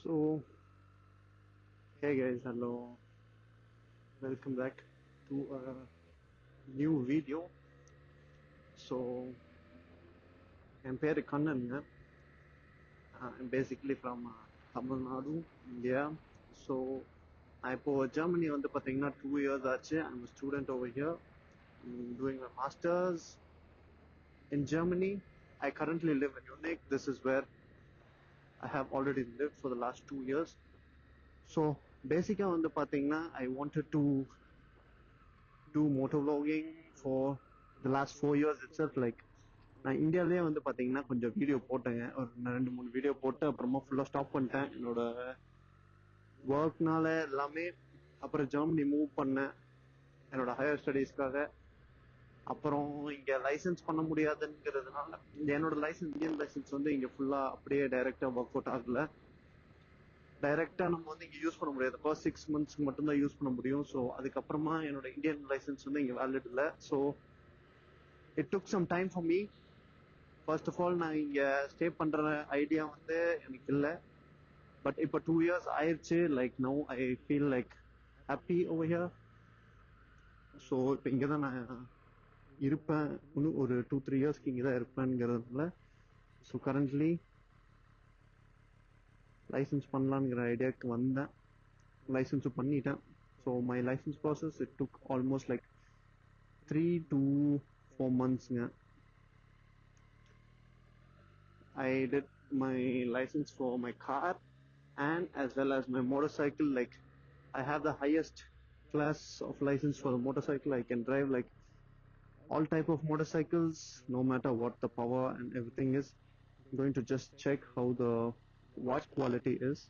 So, hey guys, hello, welcome back to a new video. So, என் பேரு கண்ணனுங்க. I'm basically from Tamil Nadu, India. So, நான் இப்போ Germany வந்து பார்த்தீங்கன்னா 2 years ஆச்சு. I'm a student over here. I'm doing my masters in Germany. I currently live in Munich. This is where I have already lived for the last 2 years. So, basically வந்து பார்த்தீங்கன்னா I wanted to do motovlogging for the last 4 years itself. Like நான் இந்தியாவிலேயே வந்து பாத்தீங்கன்னா கொஞ்சம் video போட்டேங்க, ஒரு 2-3 video போட்டு அப்புறமா ஃபுல்லா ஸ்டாப் பண்ணிட்டேன் என்னோட ஒர்க்னால எல்லாமே. அப்புறம் ஜெர்மனி மூவ் பண்ணேன் என்னோட ஹையர் ஸ்டடீஸ்க்காக. அப்புறம் இங்க லைசன்ஸ் பண்ண முடியாதுங்கிறதுனால என்னோட இந்தியன் லைசன்ஸ் வந்து இங்க ஃபுல்லா அப்படியே டைரக்டா ஒர்க் அவுட் ஆகல. டைரக்டா நம்ம வந்து இங்க யூஸ் பண்ண முடியாது, ஃபர்ஸ்ட் 6 months மட்டும் தான் யூஸ் பண்ண முடியும். ஸோ அதுக்கப்புறமா என்னோட இந்தியன் லைசன்ஸ் வந்து இங்க வேலிட் இல்லை. So it took some time for me. First of all நான் இங்க ஸ்டே பண்ற ஐடியா வந்து எனக்கு இல்லை. பட் இப்போ 2 years ஆயிடுச்சு. Like no I feel like happy over here. So இப்போ இங்கே தான் நான் இருப்பேன். இன்னும் ஒரு 2-3 yearsக்கு இங்கே தான் இருப்பேங்கிறதுனால ஸோ கரண்ட்லி லைசன்ஸ் பண்ணலாங்கிற ஐடியாவுக்கு வந்தேன். லைசன்ஸும் பண்ணிட்டேன். So my license process it took almost like 3 to 4 monthsங்க. I did my license for my car and as well as my motorcycle. Like I have the highest class of license for the motorcycle. I can drive like all type of motorcycles no matter what the power and everything is. I'm going to just check how the watch quality is.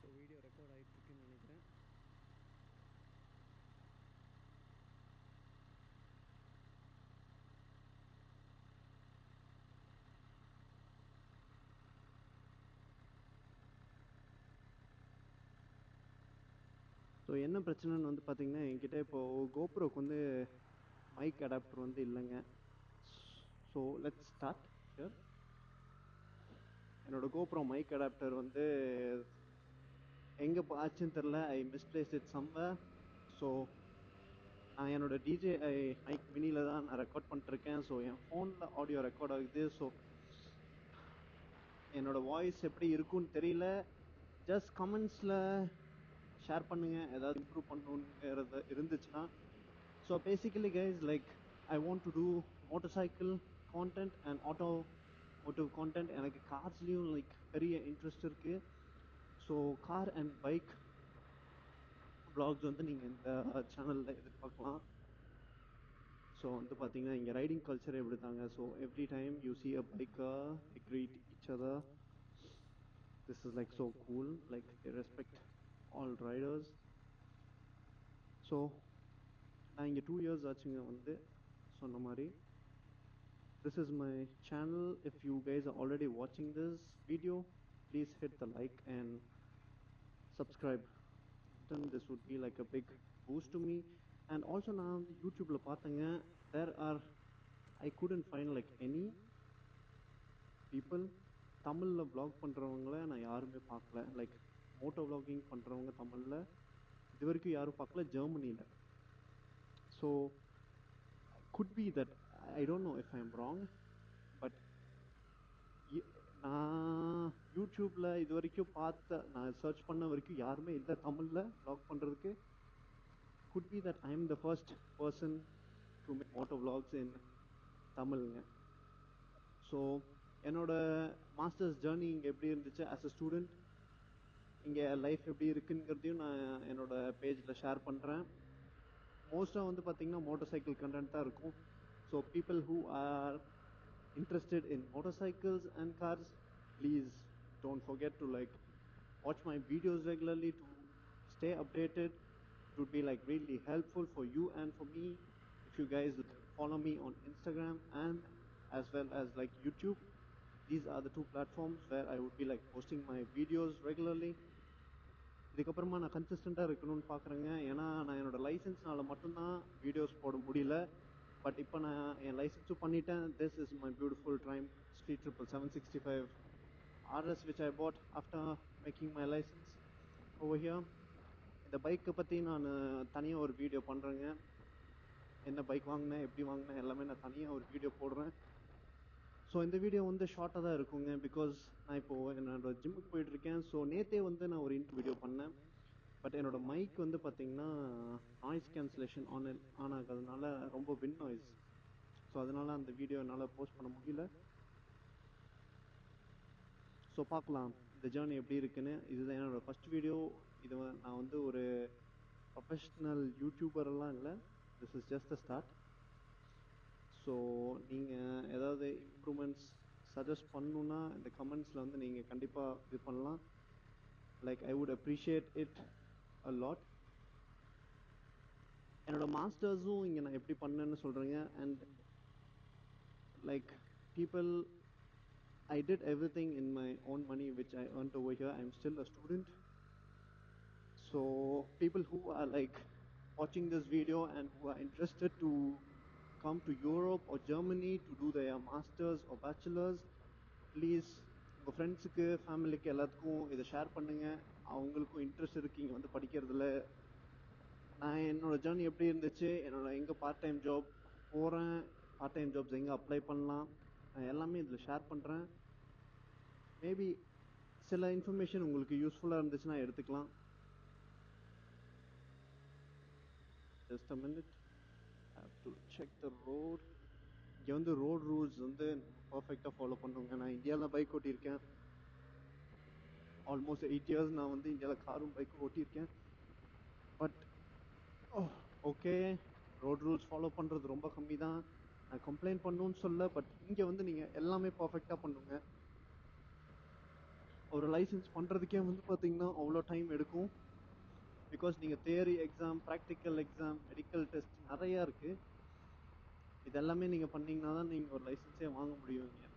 So video record ஆகிட்டு இருக்குன்னு நினைக்கிறேன். So என்ன பிரச்சனைன்னு வந்து பார்த்தீங்கன்னா, என்கிட்ட இப்போது கோப்ரோக்கு வந்து மைக் அடாப்டர் வந்து இல்லைங்க. So let's start here. என்னோட கோப்ரோ மைக் அடாப்டர் வந்து எங்கே ஆச்சுன்னு தெரில. ஐ மிஸ்பிளேஸ்ட் இட் சம்வேர். ஸோ நான் என்னோட DJI மைக் மினியில் தான் நான் ரெக்கார்ட் பண்ணிட்டுருக்கேன். ஸோ என் ஃபோனில் ஆடியோ ரெக்கார்ட் ஆகுது. ஸோ என்னோட வாய்ஸ் எப்படி இருக்குன்னு தெரியல. ஜஸ்ட் கமெண்ட்ஸில் ஷேர் பண்ணுங்கள் ஏதாவது இம்ப்ரூவ் பண்ணணுங்கிறது இருந்துச்சுன்னா. So basically guys, like I want to do motorcycle content and automotive content. எனக்கு கார்ஸ்லேயும் லைக் பெரிய இன்ட்ரெஸ்ட் இருக்குது. So car and bike vlogs வந்து நீங்கள் இந்த சேனலில் எதிர்பார்க்கலாம். ஸோ வந்து பார்த்தீங்கன்னா இங்கே ரைடிங் கல்ச்சர் எப்படி தாங்க. So every time you see a biker, they greet each other. This is like so cool. Like they respect all riders. So நான் இங்கே 2 years ஆச்சுங்க வந்து சொன்ன மாதிரி. This is my channel. If you guys are already watching this video, please hit the like and subscribe button. This would be like a big boost to me. And also நான் வந்து யூடியூப்ல பார்த்தேங்க, there are I couldn't find like any people தமிழில் vlog பண்ணுறவங்கள நான் யாருமே பார்க்கல. Like Moto vlogging பண்ணுறவங்க தமிழில் இது வரைக்கும் யாரும் பார்க்கல ஜெர்மனியில். So good be that, I don't know if I am wrong, but நான் யூடியூப்ல இது வரைக்கும் நான் சர்ச் பண்ண வரைக்கும் யாருமே இல்லை தமிழில் vlog பண்ணுறதுக்கு. Could be that I am the first person to make moto vlogs in தமிழ்ங்க. ஸோ என்னோட மாஸ்டர்ஸ் ஜேர்னி இங்கே எப்படி இருந்துச்சு ஆஸ் அ ஸ்டூடெண்ட், இங்கே லைஃப் எப்படி இருக்குங்கிறதையும் நான் என்னோட பேஜில் ஷேர் பண்ணுறேன். மோஸ்ட்டாக வந்து பார்த்தீங்கன்னா மோட்டார் சைக்கிள் கண்டென்ட் தான் இருக்கும். So people who are interested in motorcycles and cars, please don't forget to like watch my videos regularly to stay updated. It would be like really helpful for you and for me if you guys would follow me on Instagram and as well as like YouTube. These are the two platforms where I would be like posting my videos regularly. இதுக்கப்புறமா நான் கன்சிஸ்டண்ட்டாக இருக்கணும்னு பார்க்குறேங்க. ஏன்னா நான் என்னோட லைசன்ஸ்னால மட்டும்தான் videos போட முடியல. பட் இப்போ நான் என் லைசன்ஸும் பண்ணிட்டேன். This is my beautiful Triumph Street Triple 765 RS which I bought after making my license over here. இந்த பைக்கை பற்றி நான் தனியாக ஒரு வீடியோ பண்ணுறேங்க. என்ன பைக் வாங்கினேன், எப்படி வாங்கினேன், எல்லாமே நான் தனியாக ஒரு வீடியோ போடுறேன். ஸோ இந்த வீடியோ வந்து ஷார்ட்டாக தான் இருக்குங்க. பிகாஸ் நான் இப்போது என்னோட ஜிம்முக்கு போயிட்டுருக்கேன். ஸோ நேற்றே வந்து நான் ஒரு வீடியோ பண்ணேன். பட் என்னோட மைக் வந்து பார்த்தீங்கன்னா நாய்ஸ் கேன்சலேஷன் ஆன் ஆகிறதுனால ரொம்ப வின் நாய்ஸ். ஸோ அதனால் அந்த வீடியோ என்னால் போஸ்ட் பண்ண முடியல. ஸோ பார்க்கலாம் இந்த ஜேர்னி எப்படி இருக்குன்னு. இதுதான் என்னோட ஃபர்ஸ்ட் வீடியோ. இது நான் வந்து ஒரு ப்ரொஃபஷ்னல் யூடியூபரெல்லாம் இல்லை. This is just a start. So நீங்கள் ஏதாவது இம்ப்ரூவ்மெண்ட்ஸ் சஜஸ்ட் பண்ணணுன்னா இந்த கமெண்ட்ஸில் வந்து நீங்கள் கண்டிப்பாக இது பண்ணலாம். Like I would appreciate it a lot. என்னோட மாஸ்டர்ஸும் இங்கே நான் எப்படி பண்ணேன்னு சொல்கிறேங்க. And like people, I did everything in my own money which I earned over here. I'm still a student. So people who are like watching this video and who are interested to come to Europe or Germany to do their masters or bachelors, please உங்கள் ஃப்ரெண்ட்ஸுக்கு ஃபேமிலிக்கு எல்லாத்துக்கும் இதை share பண்ணுங்கள். அவங்களுக்கும் interest இருக்குது இங்கே வந்து படிக்கிறதுல. நான் என்னோட ஜேர்னி எப்படி இருந்துச்சு, என்னோட எங்கே பார்ட் டைம் ஜாப் போகிறேன், பார்ட் டைம் ஜாப்ஸ் எங்கே அப்ளை பண்ணலாம், நான் எல்லாமே இதில் ஷேர் பண்ணுறேன். மேபி சில இன்ஃபர்மேஷன் உங்களுக்கு யூஸ்ஃபுல்லாக இருந்துச்சுன்னா எடுத்துக்கலாம். Just a minute, I have to check the road. இங்கே வந்து ரோட் ரூல்ஸ் வந்து பர்ஃபெக்டாக ஃபாலோ பண்ணுங்க. நான் இந்தியாவில் பைக் ஓட்டியிருக்கேன். ஆல்மோஸ்ட் 8 years நான் வந்து இந்தியாவில் காரும் பைக்கும் ஓட்டியிருக்கேன். But okay, road rules follow பண்ணுறது ரொம்ப கம்மி தான். நான் கம்ப்ளைண்ட் பண்ணணும்னு சொல்ல, பட் இங்கே வந்து நீங்கள் எல்லாமே பர்ஃபெக்டாக பண்ணுங்க. ஒரு லைசன்ஸ் பண்ணுறதுக்கே வந்து பார்த்தீங்கன்னா அவ்வளோ டைம் எடுக்கும். பிகாஸ் நீங்கள் theory exam, practical exam, medical test நிறையா இருக்குது. இதெல்லாமே நீங்கள் பண்ணிங்கன்னா தான் நீங்கள் ஒரு லைசன்ஸே வாங்க முடியுங்க.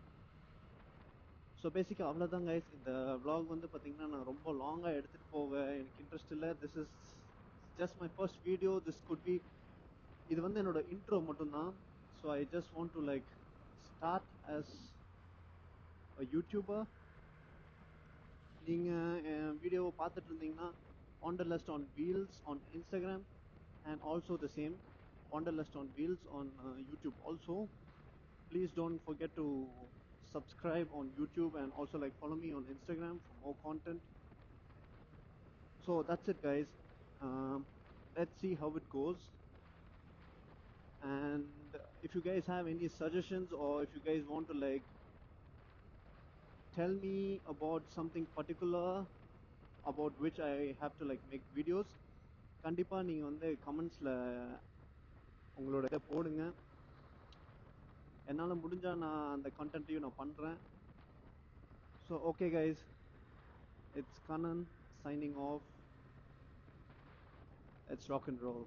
ஸோ பேசிக்காக அவ்வளோதான் கைஸ். இந்த vlog வந்து பார்த்தீங்கன்னா நான் ரொம்ப லாங்காக எடுத்துகிட்டு போக எனக்கு இன்ட்ரெஸ்ட் இல்லை. This is just my first video. This could be, இது வந்து என்னோட இன்ட்ரோ மட்டும்தான். So I just want to like start as a YouTuber. நீங்கள் என் வீடியோவை பார்த்துட்டு இருந்தீங்கன்னா Wanderlust on Wheels on Instagram and also the same Wanderlust on Wheels on YouTube also. Please don't forget to subscribe on YouTube and also like follow me on Instagram for more content. So that's it guys. Let's see how it goes. And if you guys have any suggestions or if you guys want to like tell me about something particular about which I have to like make videos, கண்டிப்பாக நீங்கள் வந்து கமெண்ட்ஸில் உங்களோட இதை போடுங்க. என்னால் முடிஞ்சால் நான் அந்த கண்டென்ட்டையும் நான் பண்ணுறேன். So okay guys, it's Kannan signing off. Let's rock and roll.